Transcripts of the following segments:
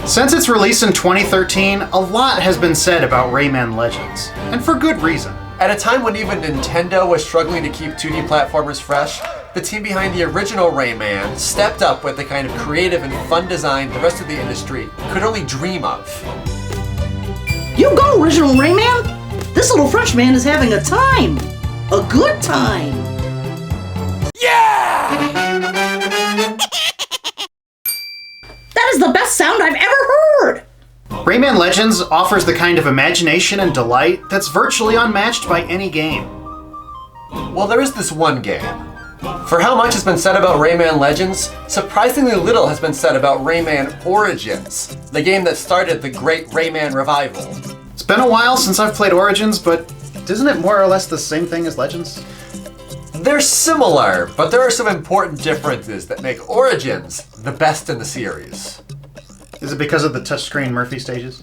Since its release in 2013, a lot has been said about Rayman Legends, and for good reason. At a time when even Nintendo was struggling to keep 2D platformers fresh, the team behind the original Rayman stepped up with the kind of creative and fun design the rest of the industry could only dream of. You go, original Rayman! This little Frenchman is having a time! A good time! Yeah! That is the best sound I've ever heard! Rayman Legends offers the kind of imagination and delight that's virtually unmatched by any game. Well, there is this one game. For how much has been said about Rayman Legends, surprisingly little has been said about Rayman Origins, the game that started the great Rayman revival. It's been a while since I've played Origins, but isn't it more or less the same thing as Legends? They're similar, but there are some important differences that make Origins the best in the series. Is it because of the touchscreen Murphy stages?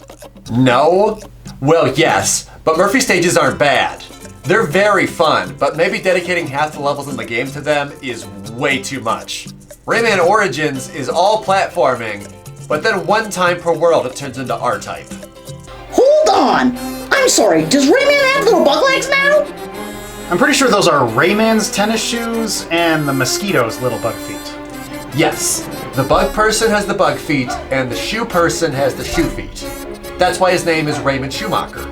No? Well, yes, but Murphy stages aren't bad. They're very fun, but maybe dedicating half the levels in the game to them is way too much. Rayman Origins is all platforming, but then one time per world it turns into R-Type. Hold on! I'm sorry, does Rayman have little bug legs now? I'm pretty sure those are Rayman's tennis shoes and the mosquito's little bug feet. Yes, the bug person has the bug feet, and the shoe person has the shoe feet. That's why his name is Raymond Schumacher.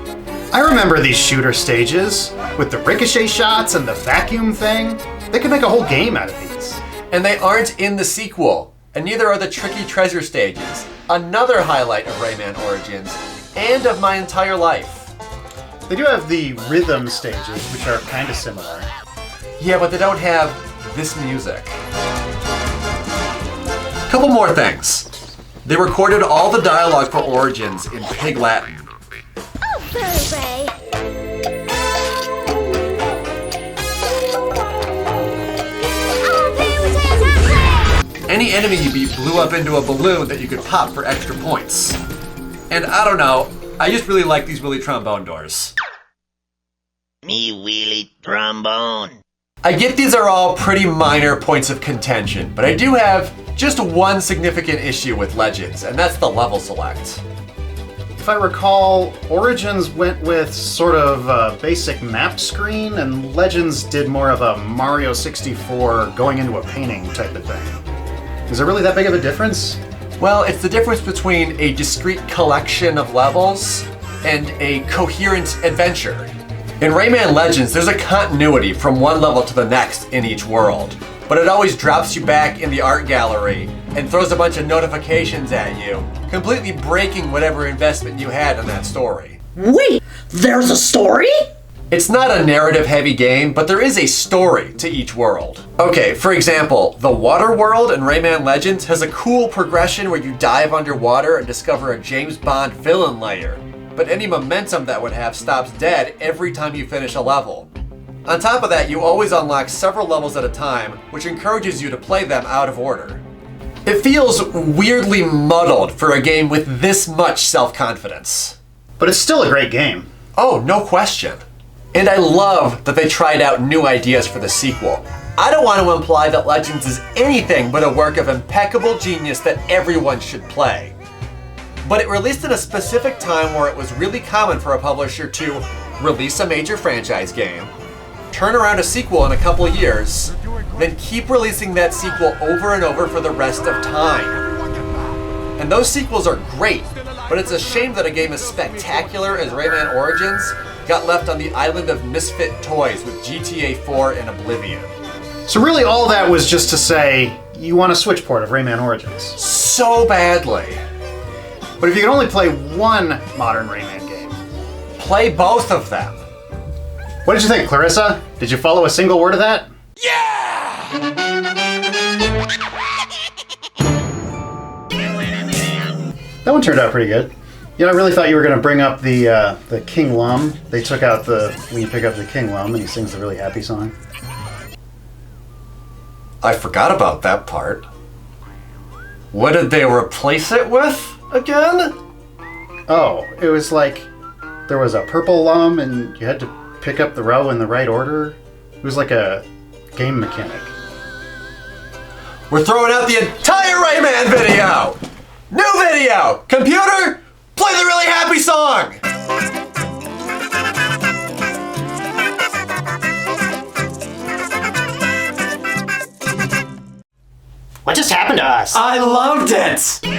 I remember these shooter stages, with the ricochet shots and the vacuum thing. They could make a whole game out of these. And they aren't in the sequel, and neither are the tricky treasure stages, another highlight of Rayman Origins, and of my entire life. They do have the rhythm stages, which are kind of similar. Yeah, but they don't have this music. Couple more things. They recorded all the dialogue for Origins in Pig Latin. Any enemy you beat blew up into a balloon that you could pop for extra points. And I don't know, I just really like these wheelie trombone doors. Me wheelie trombone. I get these are all pretty minor points of contention, but I do have just one significant issue with Legends, and that's the level select. If I recall, Origins went with sort of a basic map screen, and Legends did more of a Mario 64 going into a painting type of thing. Is there really that big of a difference? Well, it's the difference between a discrete collection of levels and a coherent adventure. In Rayman Legends, there's a continuity from one level to the next in each world, but it always drops you back in the art gallery and throws a bunch of notifications at you, completely breaking whatever investment you had in that story. Wait, there's a story? It's not a narrative-heavy game, but there is a story to each world. Okay, for example, the water world in Rayman Legends has a cool progression where you dive underwater and discover a James Bond villain lair, but any momentum that would have stops dead every time you finish a level. On top of that, you always unlock several levels at a time, which encourages you to play them out of order. It feels weirdly muddled for a game with this much self-confidence. But it's still a great game. Oh, no question. And I love that they tried out new ideas for the sequel. I don't want to imply that Legends is anything but a work of impeccable genius that everyone should play. But it released in a specific time where it was really common for a publisher to release a major franchise game, turn around a sequel in a couple of years, then keep releasing that sequel over and over for the rest of time. And those sequels are great, but it's a shame that a game as spectacular as Rayman Origins got left on the island of misfit toys with GTA 4 and Oblivion. So really all that was just to say, you want a Switch port of Rayman Origins. So badly. But if you can only play one modern Rayman game, play both of them. What did you think, Clarissa? Did you follow a single word of that? Yeah! That one turned out pretty good. You know, I really thought you were going to bring up the King Lum. They took out when you pick up the King Lum and he sings the really happy song. I forgot about that part. What did they replace it with again? Oh, it was like there was a purple lum and you had to pick up the row in the right order. It was like a game mechanic. We're throwing out the entire Rayman video! New video! Computer, play the really happy song! What just happened to us? I loved it!